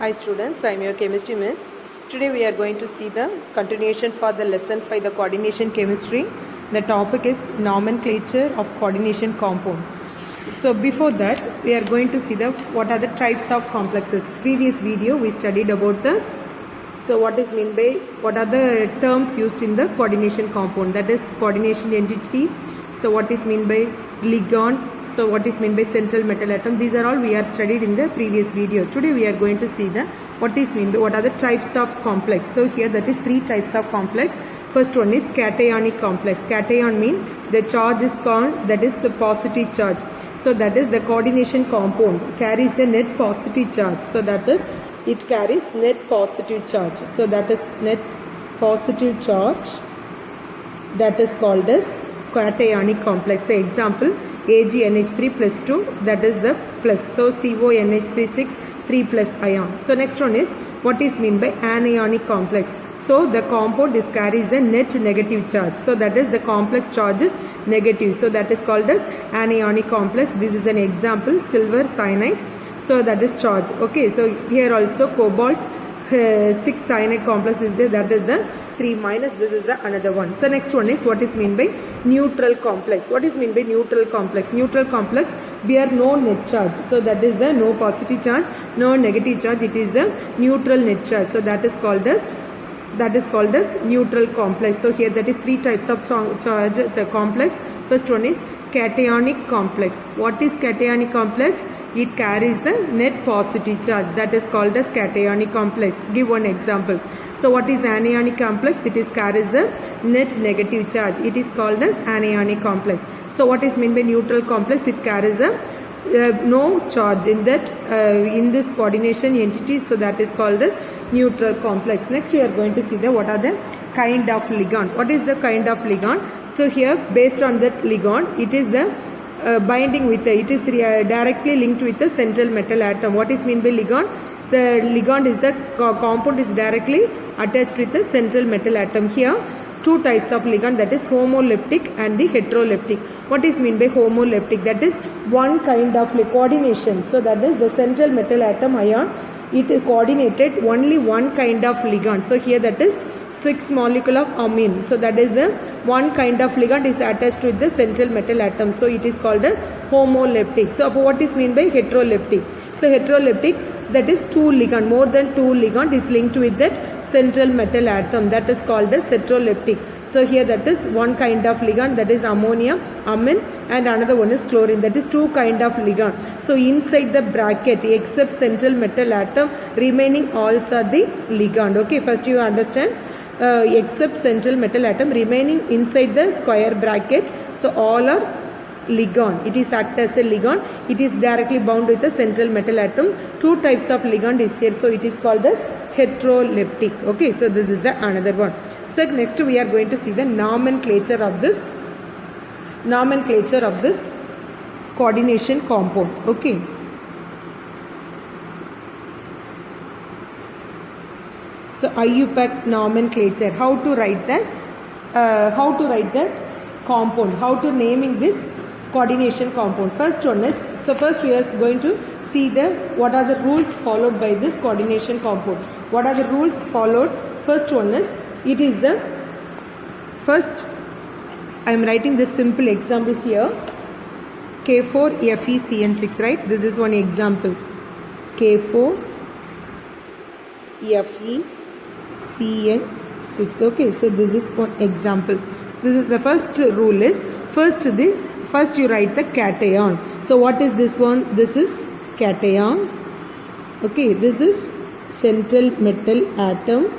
Hi students, I am your chemistry miss. Today we are going to see the continuation for the lesson 5, the coordination chemistry. The topic is nomenclature of coordination compound. So before that we are going to see the what are the types of complexes. Previous video we studied about the what are the terms used in the coordination compound, that is coordination entity. So what is meant by ligand, so what is meant by central metal atom, these are all we are studied in the previous video. Today we are going to see the what are the types of complex. So here that is 3 types of complex. First one is cationic complex. Cation mean the charge is called, that is the positive charge. So that is the coordination compound carries a net positive charge. So that is it carries net positive charge. So that is net positive charge, that is called as cationic complex. So example AgNH3 plus 2, that is the plus. So CONH36 3 plus ion. So next one is what is meant by anionic complex. So the compound is carries a net negative charge. So that is the complex charge is negative. So that is called as anionic complex. This is an example silver cyanide. So that is charge. Okay, so here also cobalt 6 cyanide complex is there, that is the 3 minus, this is the another one. So next one is what is meant by neutral complex. What is meant by neutral complex? Neutral complex bear no net charge. So that is the no positive charge, no negative charge, it is the neutral net charge. So that is called as neutral complex. So here that is 3 types of charge, the complex. First one is cationic complex. What is cationic complex? It carries the net positive charge, that is called as cationic complex. Give one example. So what is anionic complex? It is carries the net negative charge, it is called as anionic complex. So what is meant by neutral complex? It carries a no charge in that in this coordination entity. So that is called as neutral complex. Next we are going to see the what are the kind of ligand. What is the kind of ligand? So here based on that ligand, it is the binding with it is directly linked with the central metal atom. What is meant by ligand? The ligand is the compound is directly attached with the central metal atom. Here 2 types of ligand, that is homoleptic and the heteroleptic. What is meant by homoleptic? That is one kind of coordination. So that is the central metal atom ion, it is coordinated only one kind of ligand. So here that is 6 molecule of amine. So that is the one kind of ligand is attached with the central metal atom. So it is called a homoleptic. So what is meant by heteroleptic? So heteroleptic, that is 2 ligand, more than 2 ligand is linked with that central metal atom, that is called as heteroleptic. So here that is one kind of ligand, that is ammonia, amine, and another one is chlorine, that is 2 kind of ligand. So inside the bracket except central metal atom, remaining all are the ligand. Okay, first you understand except central metal atom, remaining inside the square bracket, so all are ligand. It is act as a ligand, it is directly bound with the central metal atom. 2 types of ligand is here, so it is called as heteroleptic. Okay, so this is the another one. So next we are going to see the nomenclature of this coordination compound. Okay, so IUPAC nomenclature, how to write that compound, how to naming this coordination compound. First one is, so first we are going to see the what are the rules followed by this coordination compound. What are the rules followed? First one is, it is the first, I am writing this simple example here, K4FeCN6, right? This is one example, K4FeCN6. Okay, so this is one example. This is the first rule is, first you write the cation. So what is this one? This is cation. Okay, this is central metal atom.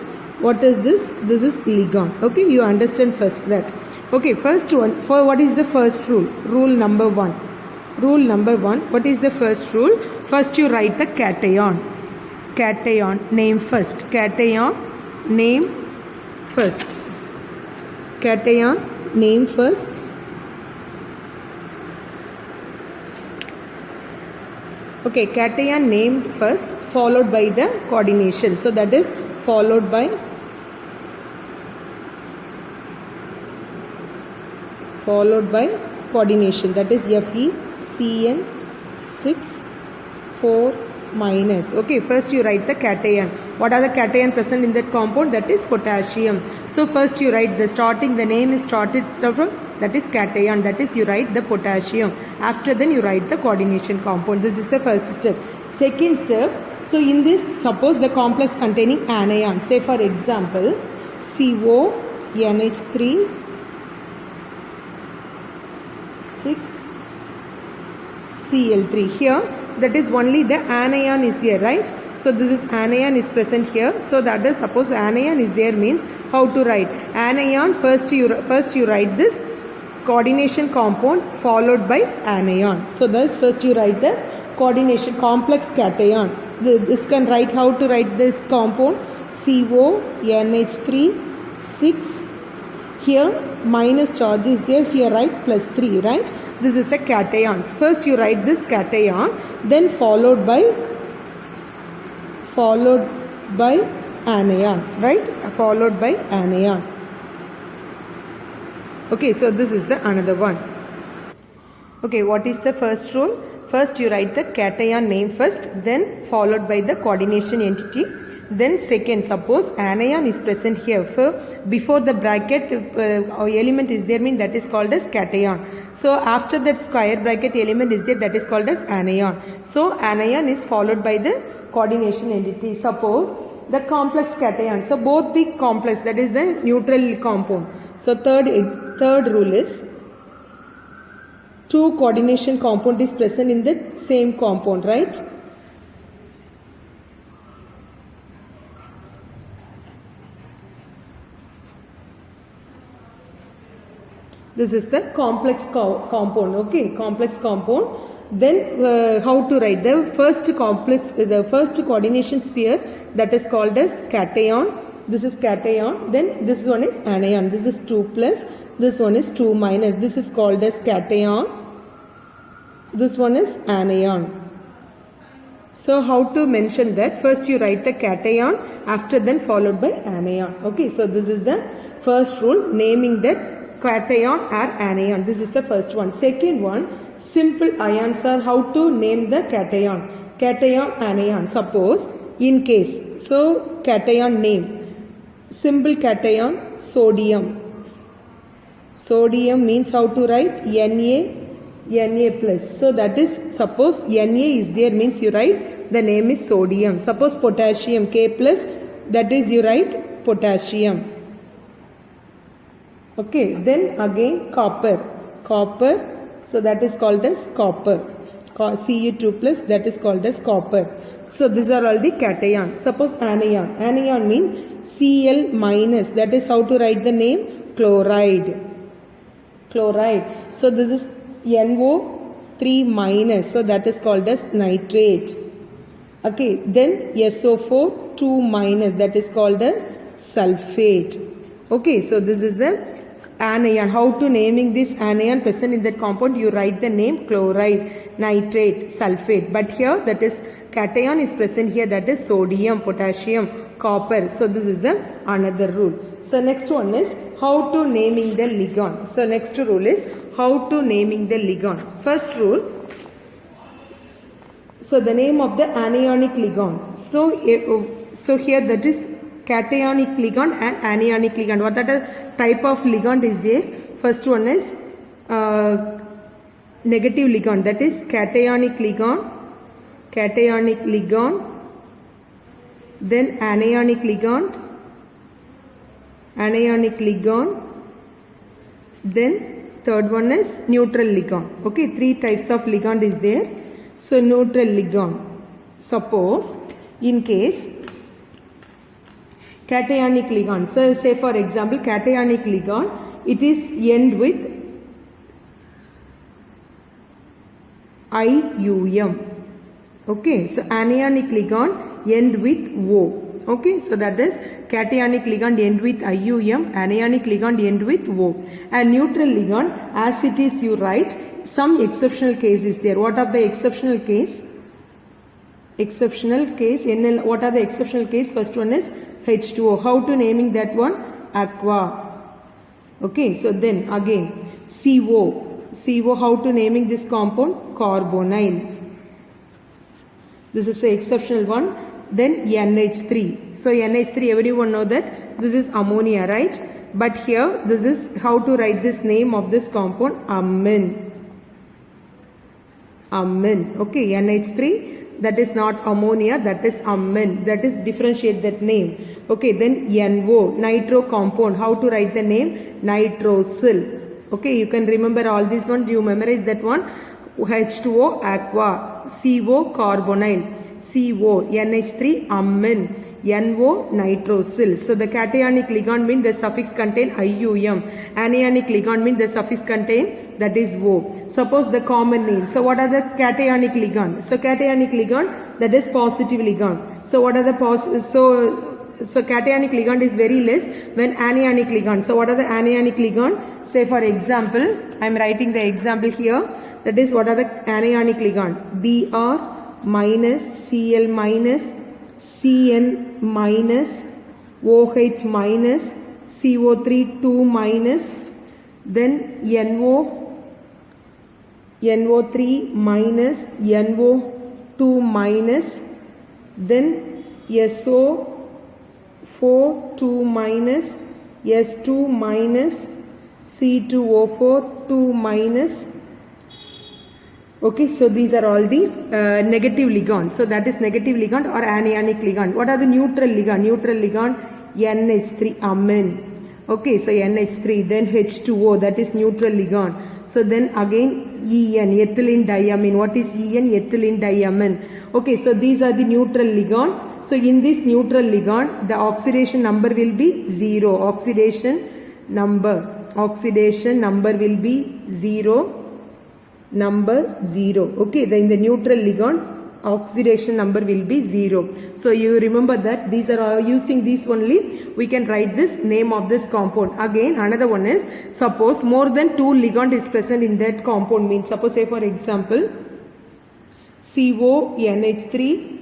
What is this? This is ligand. Okay, you understand first that. Okay, first one, for what is the first rule? Rule number 1. Rule number 1, what is the first rule? First you write the cation. Cation, name first. Cation, name first. Cation, name first. Okay, cation named first, followed by the coordination. So that is followed by coordination, that is FeCN6 4 minus. Okay, first you write the cation. What are the cation present in that compound? That is potassium. So first you write the name is started from, that is cation. That is you write the potassium. After then you write the coordination compound. This is the first step. Second step, so in this, suppose the complex containing anion. Say for example, CO, NH3, 6, Cl3. Here, that is only the anion is here, right? So this is anion is present here. So that is, suppose anion is there means how to write? Anion, first you write this coordination compound followed by anion. So thus first you write the coordination complex cation. This can write, how to write this compound? CO, NH3, 6. Here minus charge is there, here write plus 3, right? This is the cations. First you write this cation, then followed by anion, right? Followed by anion. Okay, so this is the another one. Okay, what is the first rule? First you write the cation name first, then followed by the coordination entity. Then second, suppose anion is present here. Before the bracket element is there, mean that is called as cation. So after that square bracket element is there, that is called as anion. So anion is followed by the coordination entity. Suppose the complex cation. So both the complex, that is the neutral compound. So third rule is two coordination compound is present in the same compound, right? This is the complex compound, okay, complex compound. Then how to write the first coordination sphere, that is called as cation. This is cation. Then this one is anion. This is 2 plus. This one is 2 minus. This is called as cation. This one is anion. So how to mention that? First you write the cation, after then followed by anion. Okay, so this is the first rule, naming that cation or anion. This is the first one. Second one, simple ions are how to name the cation. Cation, anion. Suppose in case, so cation name. Simple cation, sodium. Sodium means how to write? Na plus. So that is, suppose Na is there means you write the name is sodium. Suppose potassium, K plus, that is you write potassium. Okay, then again copper. So that is called as copper. Cu2 plus, that is called as copper. So these are all the cation. Suppose anion. Anion means Cl minus, that is how to write the name? Chloride. So this is NO3 minus, so that is called as nitrate. Okay, then SO4 2 minus, that is called as sulfate. Okay, so this is the anion. How to naming this anion present in that compound? You write the name chloride, nitrate, sulfate. But here that is cation is present here, that is sodium, potassium, copper. So this is the another rule. So next one is how to naming the ligand. So next rule is how to naming the ligand. First rule, so the name of the anionic ligand. So here that is cationic ligand and anionic ligand. What are the type of ligand is there? First one is negative ligand, that is cationic ligand, then anionic ligand, then third one is neutral ligand. Okay, three types of ligand is there. So neutral ligand, suppose in case cationic ligand. So say for example cationic ligand, it is end with IUM. Okay, so anionic ligand end with O. Okay, so that is cationic ligand end with IUM, anionic ligand end with O. And neutral ligand, as it is you write, some exceptional case is there. What are the exceptional case? NL, what are the exceptional case? First one is H2O. How to naming that one? Aqua. Okay, so then again CO, how to naming this compound? Carbonyl. This is the exceptional one. Then NH3. So NH3, everyone know that this is ammonia, right? But here, this is how to write this name of this compound, amine. Amine. Okay, NH3, that is not ammonia, that is amine. That is differentiate that name. Okay, then NO, nitro compound. How to write the name? Nitrosyl. Okay, you can remember all these one. Do you memorize that one? H2O, aqua. CO, carbonyl. CO, NH3, amine. NO, nitrosyl. So the cationic ligand means the suffix contain IUM. Anionic ligand means the suffix contain, that is O. Suppose the common name. So what are the cationic ligand? So cationic ligand, that is positive ligand. So what are the so cationic ligand is very less when anionic ligand. So what are the anionic ligand? Say for example, I am writing the example here. That is what are the anionic ligand? Br minus, Cl minus, Cn minus, OH minus, CO3 2 minus, then NO3 minus, NO2 minus, then SO4 2 minus, S2 minus, C2O4 2 minus. Okay, so these are all the negative ligand. So that is negative ligand or anionic ligand. What are the neutral ligand? Neutral ligand, NH3, amine. Okay, so NH3, then H2O, that is neutral ligand. So then again En, ethylene diamine. What is En? Ethylene diamine. Okay, so these are the neutral ligand. So in this neutral ligand, the oxidation number will be 0. Oxidation number will be 0. Number 0. Okay, then in the neutral ligand, oxidation number will be 0. So you remember that these are all using these only. We can write this name of this compound. Again, another one is, suppose more than 2 ligand is present in that compound. Means suppose say for example, CONH3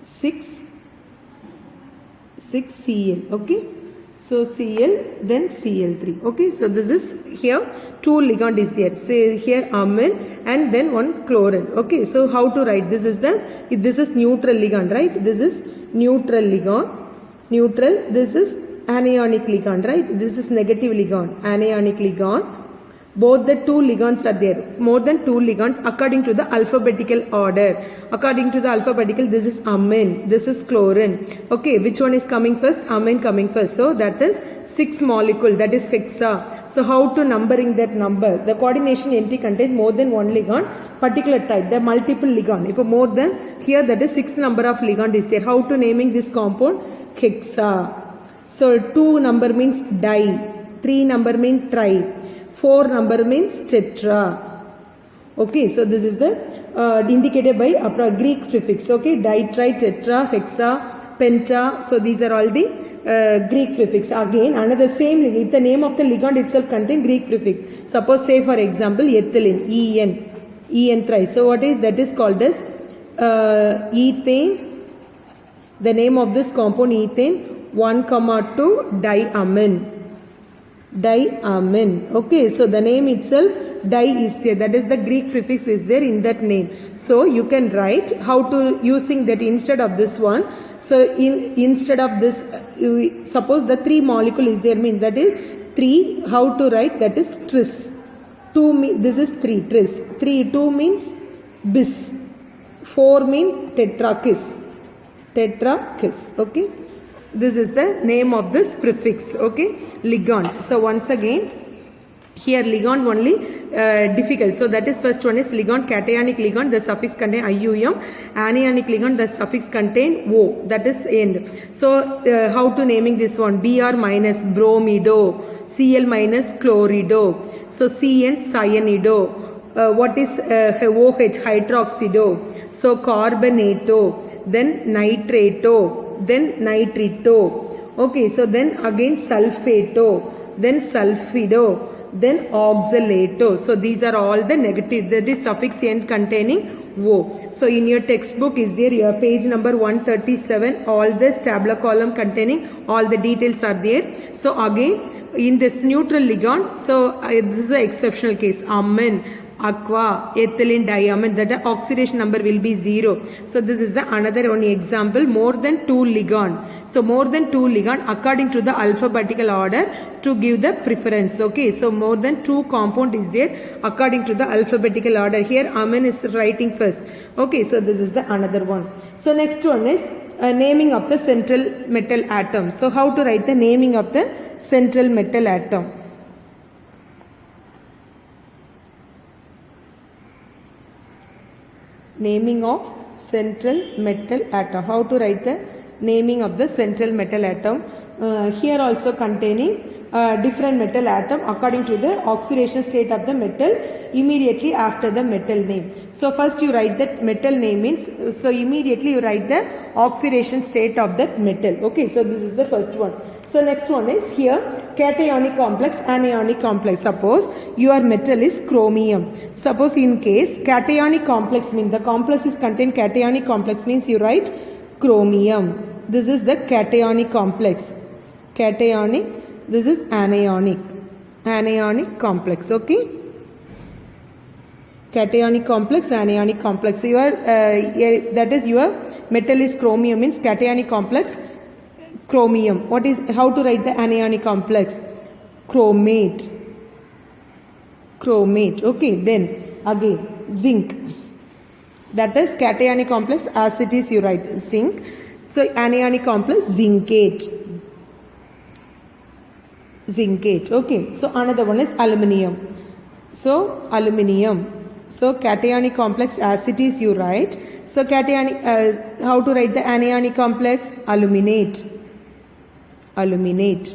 6Cl. Okay. So Cl, then Cl3. Okay, so this is here 2 ligand is there. Say here amine and then one chlorine. Okay, so how to write? This is neutral ligand, right? This is neutral ligand. Neutral. This is anionic ligand, right? This is negative ligand. Anionic ligand. Both the 2 ligands are there. More than 2 ligands according to the alphabetical order. According to the alphabetical, this is amine, this is chlorine. Okay, which one is coming first? Amine coming first. So that is 6 molecule, that is hexa. So how to numbering that number? The coordination entry contains more than 1 ligand, particular type, the multiple ligand. If more than, here that is 6 number of ligand is there. How to naming this compound? Hexa. So 2 number means di, 3 number means tri. 4 number means tetra. Okay, so this is the indicated by Greek prefix. Okay, di, tri, tetra, hexa, penta. So these are all the Greek prefix. Again, another same, if the name of the ligand itself contain Greek prefix. Suppose say for example, ethylene, En tri. So what is that is called as ethane. The name of this compound ethane 1,2 diamine. Diamine. Okay, so the name itself di is there, that is the Greek prefix is there in that name. So you can write how to using that instead of this one. So instead of this, suppose the 3 molecule is there, means that is 3. How to write? That is tris. 2 means this is 3 tris. 2 means bis. 4 means tetrakis. Okay. This is the name of this prefix. Okay, ligand. So once again, here ligand only difficult. So that is first one is ligand, cationic ligand, the suffix contain IUM. Anionic ligand, the suffix contain O, that is end. So how to naming this one? Br minus bromido, Cl minus chlorido. So Cn cyanido. What is OH? Hydroxido. So carbonato, then nitrato, then nitrito. Okay, so then again sulfato, then sulfido, then oxalato. So these are all the negative, that is suffix end containing O. So in your textbook is there, your page number 137, all this tabular column containing all the details are there. So again in this neutral ligand, so this is an exceptional case, amine, aqua, ethylene diamond, that the oxidation number will be 0. So this is the another one example, more than 2 ligand. So more than 2 ligand according to the alphabetical order to give the preference. Okay, so more than 2 compound is there according to the alphabetical order. Here Amin is writing first. Okay, so this is the another one. So next one is naming of the central metal atom. So how to write the naming of the central metal atom? Naming of central metal atom. How to write the naming of the central metal atom? Here also containing different metal atom according to the oxidation state of the metal immediately after the metal name. So first you write that metal name means, so immediately you write the oxidation state of that metal. Okay, so this is the first one. So next one is here cationic complex, anionic complex. Suppose your metal is chromium. Suppose in case cationic complex means the complex is contain cationic complex means you write chromium. This is the cationic complex. Cationic, this is anionic. Anionic complex. Okay. Cationic complex, anionic complex. So your that is your metal is chromium means cationic complex chromium. What is, how to write the anionic complex? Chromate. Chromate. Okay, then again zinc. That is cationic complex, as it is you write zinc. So anionic complex zincate. Zincate. Okay, so another one is aluminium. So aluminium. So cationic complex, as it is you write. So cationic, how to write the anionic complex? Aluminate. Aluminate.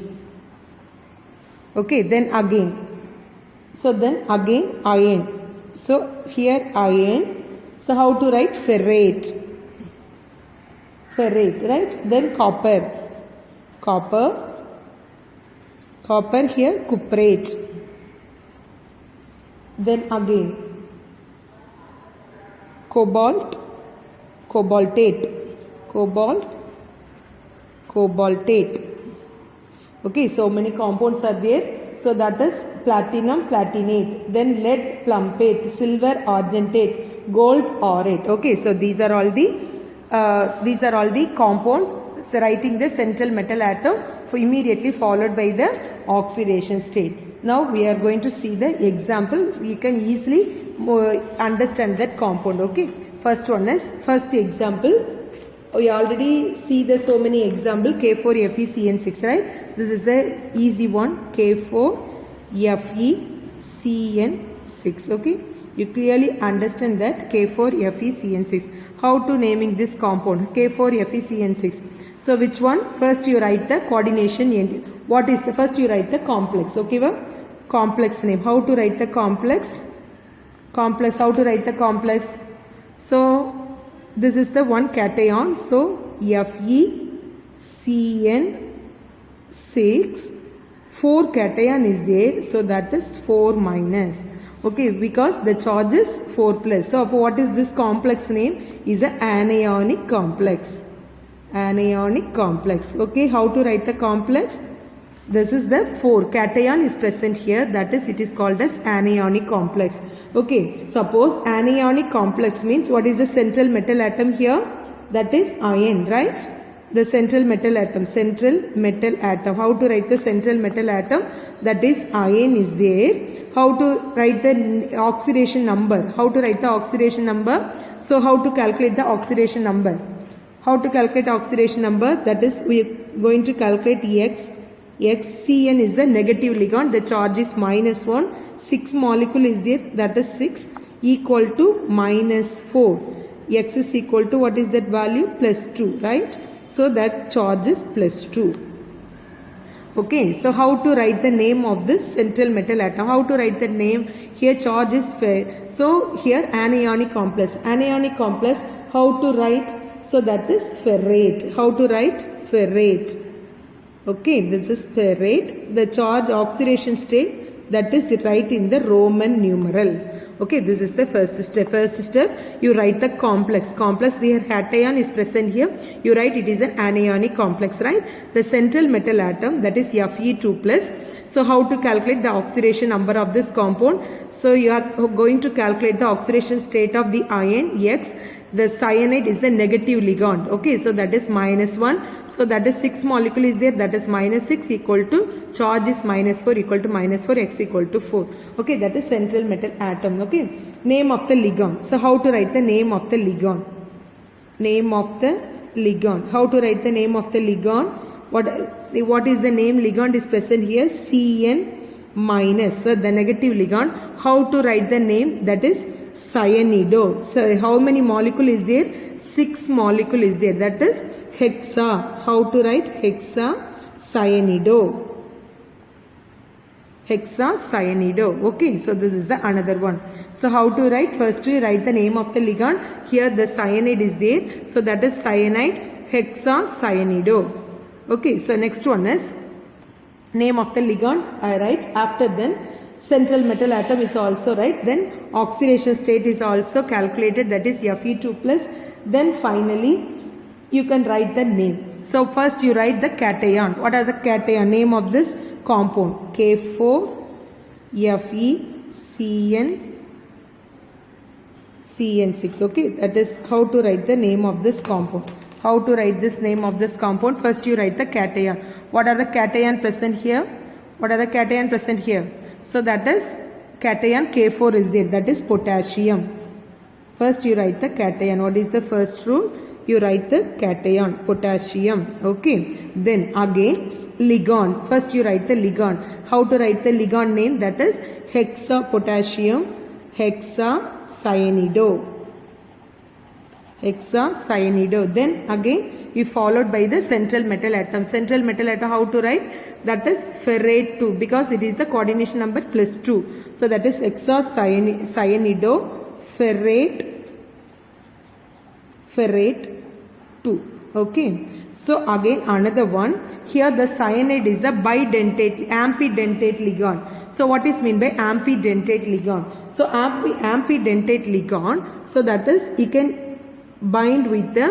Okay, then again. So then again iron. So here iron. So how to write? Ferrate. Ferrate, right? Then copper. Copper. Copper here cuprate. Then again cobalt. Cobaltate. Cobalt. Cobaltate. Okay, so many compounds are there. So that is platinum platinate. Then lead plumbate, silver argentate, gold aurate. Okay, so these are all the compounds writing the central metal atom immediately followed by the oxidation state. Now we are going to see the example. You can easily understand that compound. Okay, first one is first example. We already see the so many example K4FeCN6, right? This is the easy one, K4FeCN6. Okay, you clearly understand that K4FeCN6. How to naming this compound K4FeCN6? So which one? First you write the coordination end. What is the first you write the complex? Okay, well, complex name. How to write the complex? Complex. How to write the complex? So this is the one cation. So FeCN6, 4 cation is there. So that is 4 minus. Okay, because the charge is 4 plus. So what is this complex name? Is an anionic complex. Anionic complex. Okay, how to write the complex? This is the 4. Cation is present here. That is, it is called as anionic complex. Okay, suppose anionic complex means what is the central metal atom here? That is iron, right? The central metal atom. Central metal atom. How to write the central metal atom? That is iron is there. How to write the oxidation number? How to write the oxidation number? So how to calculate the oxidation number? How to calculate oxidation number? That is, we are going to calculate X. Cn is the negative ligand. The charge is -1. 6 molecule is there. That is 6 equal to -4. X is equal to what is that value? +2, right? So that charge is +2. Okay, so how to write the name of this central metal atom? How to write the name? Here charge is so here anionic complex. Anionic complex, how to write? So that is ferrate. How to write? Ferrate. Okay, this is ferrate. The charge oxidation state, that is right in the Roman numeral. Okay, this is the first step. First step, you write the complex. Complex, the cation is present here. You write it is an anionic complex, right? The central metal atom, that is Fe2 plus. So how to calculate the oxidation number of this compound? So you are going to calculate the oxidation state of the ion X. The cyanide is the negative ligand. Okay, so that is -1. So that is 6 molecule is there. That is -6 equal to charge is -4 equal to -4 X equal to 4. Okay, that is central metal atom. Okay, name of the ligand. So how to write the name of the ligand? Name of the ligand. How to write the name of the ligand? What is the name? Ligand is present here. Cn minus. So the negative ligand. How to write the name? That is cyanido. So how many molecule is there? 6 molecule is there. That is hexa. How to write? Hexa cyanido. Hexa cyanido. Okay, so this is the another one. So how to write? First you write the name of the ligand. Here the cyanide is there. So that is cyanide hexa cyanido. Okay, so next one is name of the ligand. I write. After then central metal atom is also right. Then oxidation state is also calculated. That is Fe2 plus. Then finally you can write the name. So first you write the cation. What are the cation? Name of this compound. K4 Fe CN6. Okay, that is how to write the name of this compound. How to write this name of this compound? First you write the cation. What are the cation present here? What are the cation present here? So that is cation K4 is there. That is potassium. First you write the cation. What is the first rule? You write the cation, potassium. Okay. Then again ligand. First you write the ligand. How to write the ligand name? That is hexa potassium hexacyanido. Hexacyanido. Then again you followed by the central metal atom. Central metal atom, how to write? That is ferrate 2 because it is the coordination number +2. So that is hexacyanido ferrate 2. Okay. So again another one. Here the cyanide is a bidentate, ampidentate ligand. So what is mean by ampidentate ligand? So ampidentate ligand. So that is you can bind with the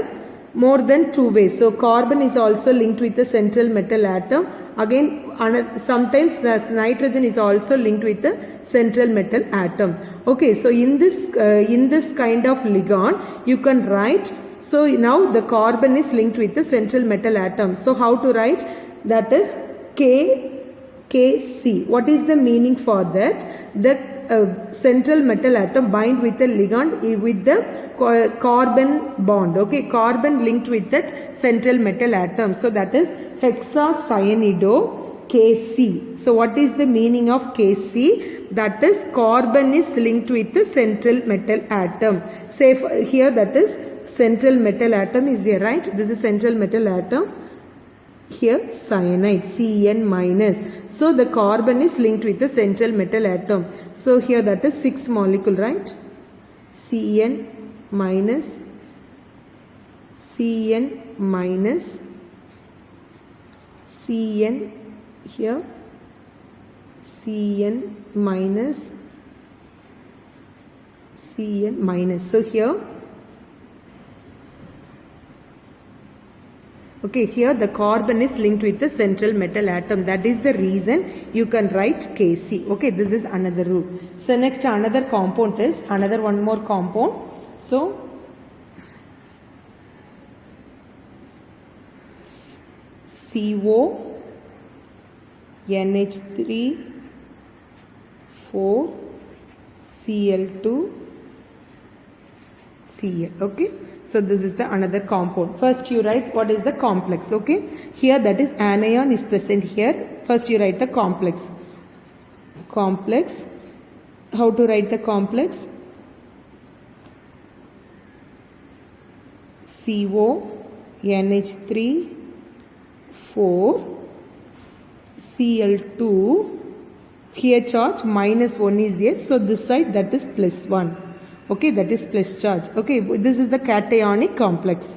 more than 2 ways. So carbon is also linked with the central metal atom. Again sometimes the nitrogen is also linked with the central metal atom. Okay, so in this kind of ligand you can write. So now the carbon is linked with the central metal atom. So how to write? That is KC. What is the meaning for that? The central metal atom bind with the ligand with the carbon bond. Okay, carbon linked with that central metal atom. So that is hexacyanido Kc. So what is the meaning of Kc? That is carbon is linked with the central metal atom. Say here that is central metal atom is there, right? This is central metal atom. Here cyanide Cn minus. So the carbon is linked with the central metal atom. So here that is 6 molecule, right? Cn minus Cn here Cn minus. So here okay, here the carbon is linked with the central metal atom. That is the reason you can write Kc. Okay, this is another rule. So next another compound is another one more compound. So CO NH3 4 Cl2 Cl. Okay, so this is the another compound. First you write what is the complex. Okay, here that is anion is present here. First you write the complex. How to write the complex? CO NH3 4 Cl2. Here charge -1 is there. So this side that is +1. Okay, that is plus charge. Okay, this is the cationic complex.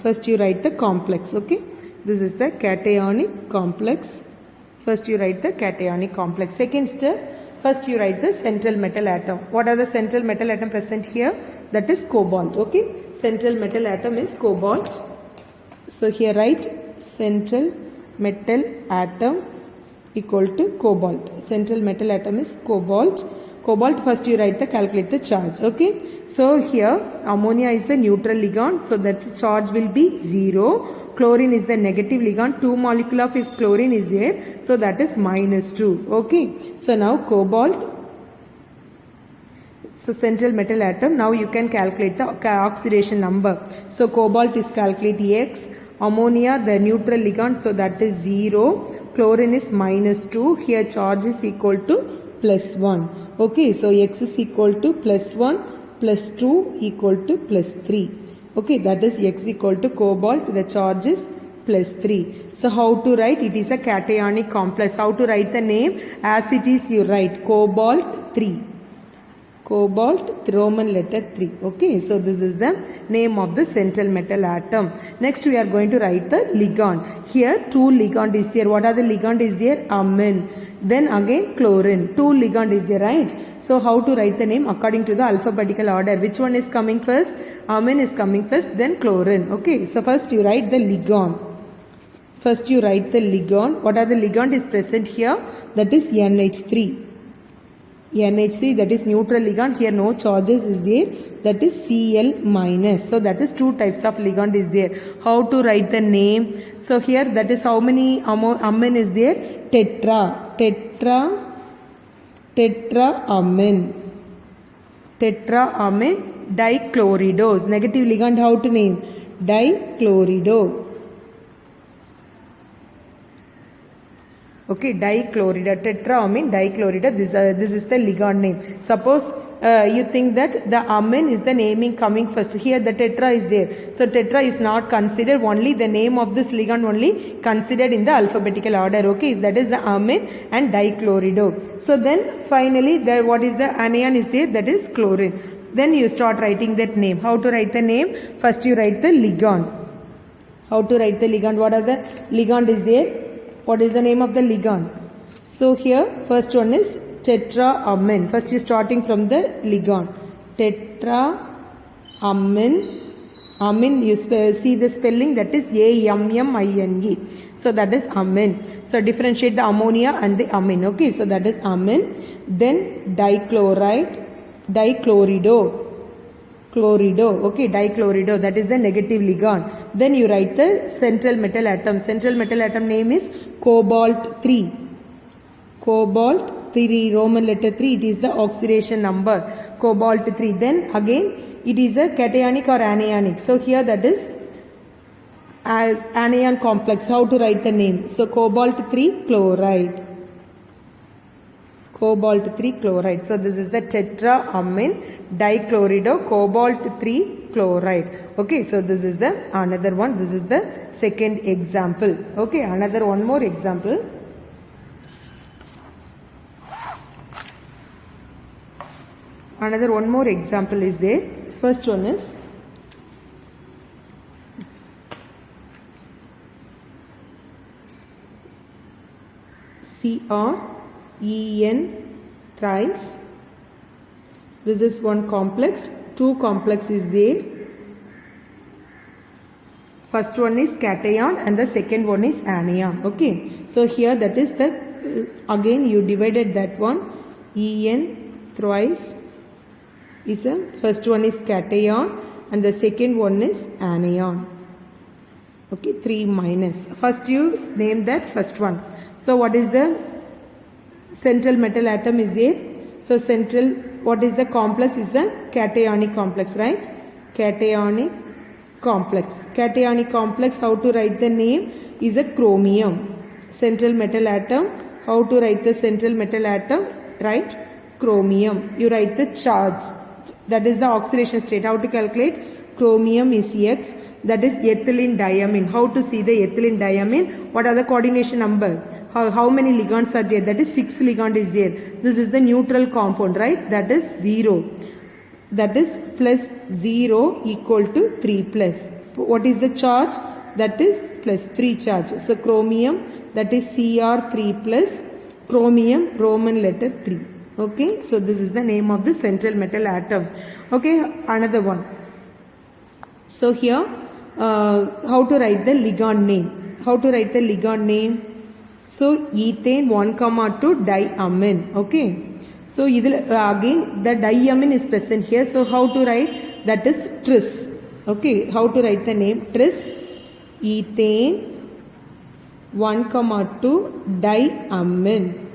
First you write the complex. Okay, this is the cationic complex. First you write the cationic complex. Second step, First you write the central metal atom. What are the central metal atom present here? That is cobalt. Okay, central metal atom is cobalt. So here write central metal atom equal to cobalt. Central metal atom is cobalt. Cobalt, first you write the, calculate the charge. Okay, so here ammonia is the neutral ligand, so that charge will be 0. Chlorine is the negative ligand, 2 molecule of is chlorine is there, so that is -2. Okay, so now cobalt, so central metal atom, now you can calculate the oxidation number. So cobalt is calculate X, ammonia the neutral ligand, so that is 0, chlorine is -2, here charge is equal to +1. Okay, so X is equal to +1 plus 2 equal to +3. Okay, that is X equal to cobalt, the charge is +3. So how to write? It is a cationic complex. How to write the name? As it is you write cobalt 3. Cobalt, Roman letter 3. Okay, so this is the name of the central metal atom. Next we are going to write the ligand. Here 2 ligand is there. What are the ligand is there? Amine. Then again chlorine. 2 ligand is there, right? So how to write the name? According to the alphabetical order. Which one is coming first? Amine is coming first, then chlorine. Okay, so first you write the ligand. First you write the ligand. What are the ligand is present here? That is NH3. NH3, that is neutral ligand. Here no charges is there, that is Cl minus. So that is 2 types of ligand is there. How to write the name? So here that is how many amine is there? Tetra amine. Tetra amine dichloridos. Negative ligand, how to name? Dichlorido. Okay, dichlorida, tetraamine dichlorida, this is the ligand name. Suppose you think that the amine is the naming coming first. Here the tetra is there. So tetra is not considered, only the name of this ligand only considered in the alphabetical order. Okay, that is the amine and dichlorido. So then finally there what is the anion is there, that is chlorine. Then you start writing that name. How to write the name? First you write the ligand. How to write the ligand? What are the ligand is there? What is the name of the ligand? So here first one is tetraamine. First you starting from the ligand. Tetraamine. Amine, you see the spelling, that is AMMINE. So that is amine. So differentiate the ammonia and the amine. Okay, so that is amine. Then dichloride, dichlorido. Chlorido, okay, dichlorido, that is the negative ligand. Then you write the central metal atom. Central metal atom name is cobalt 3. Cobalt 3, Roman letter 3, it is the oxidation number, cobalt 3. Then again, it is a cationic or anionic. So here that is anion complex. How to write the name? So cobalt 3 chloride. Cobalt 3 chloride. So this is the tetraamine dichlorido cobalt 3 chloride. Okay, so this is the another one. This is the second example. Okay, another one more example. Another one more example is there. First one is CrEn thrice. This is one complex. 2 complex is there. First one is cation and the second one is anion. Okay, so here that is the again you divided that one. En thrice is a first one is cation and the second one is anion. Okay, 3 minus. First you name that first one. So what is the central metal atom is there? So central, what is the complex is the cationic complex, right? Cationic complex. Cationic complex, how to write the name is a chromium. Central metal atom, how to write the central metal atom? Right? Chromium. You write the charge. That is the oxidation state. How to calculate? Chromium is X. That is ethylene diamine. How to see the ethylene diamine? What are the coordination number? How many ligands are there? That is 6 ligand is there. This is the neutral compound, right? That is 0. That is plus 0 equal to 3 plus. What is the charge? That is plus 3 charge. So chromium, that is Cr3 plus chromium, Roman letter 3. Okay, so this is the name of the central metal atom. Okay, another one. So here, how to write the ligand name? How to write the ligand name? So ethane 1,2 diamine. Okay. So again the diamine is present here. So how to write? That is tris. Okay. How to write the name? Tris ethane 1,2 diamine.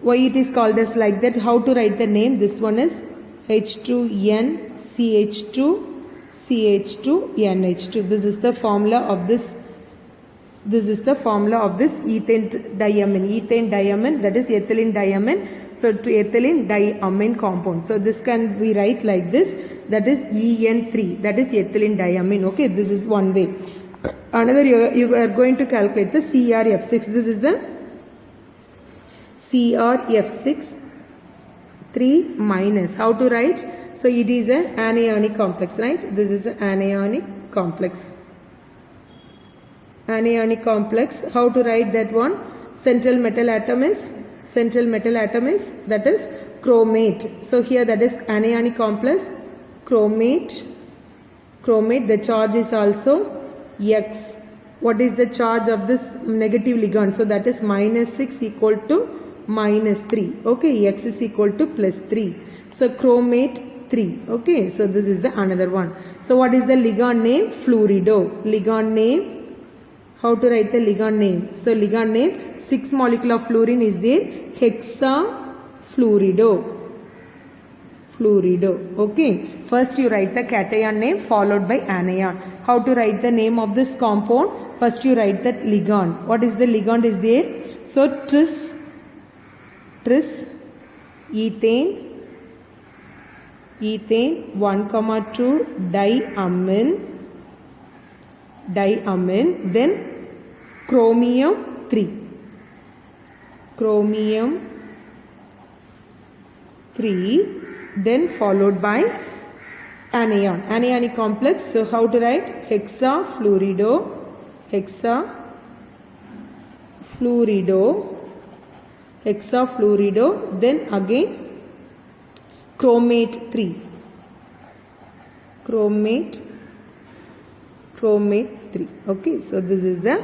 Why it is called as like that? How to write the name? This one is H2N CH2 CH2 NH2. This is the formula of this. This is the formula of this ethane diamine. Ethane diamine, that is ethylene diamine. So to ethylene diamine compound. So this can be write like this. That is EN3. That is ethylene diamine. Okay, this is one way. Another, you are going to calculate the CrF6. This is the CrF6 3 minus. How to write? So it is an anionic complex, right? This is an anionic complex. Anionic complex. How to write that one? Central metal atom is that is chromate. So here that is anionic complex, chromate. The charge is also X. What is the charge of this negative ligand? So that is -6 equal to -3. Okay, X is equal to +3. So chromate 3. Okay, so this is the another one. So what is the ligand name? Fluorido. Ligand name. How to write the ligand name? So ligand name, 6 molecule of fluorine is there. Hexafluorido. Okay. First you write the cation name followed by anion. How to write the name of this compound? First you write that ligand. What is the ligand is there? So tris ethane 1,2 diamine. Then chromium 3, then followed by anionic complex. So how to write? Hexafluorido, then again chromate 3, okay. So this is the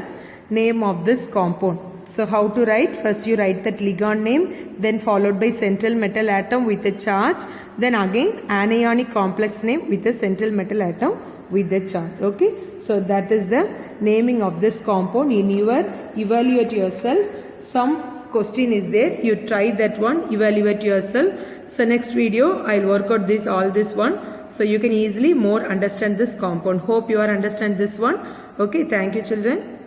name of this compound. So how to write? First you write that ligand name, then followed by central metal atom with a charge, then again anionic complex name with a central metal atom with a charge. Okay, so that is the naming of this compound. In your evaluate yourself, some question is there, you try that one, evaluate yourself. So next video I'll work out all this one, so you can easily more understand this compound. Hope you are understand this one. Okay, thank you children.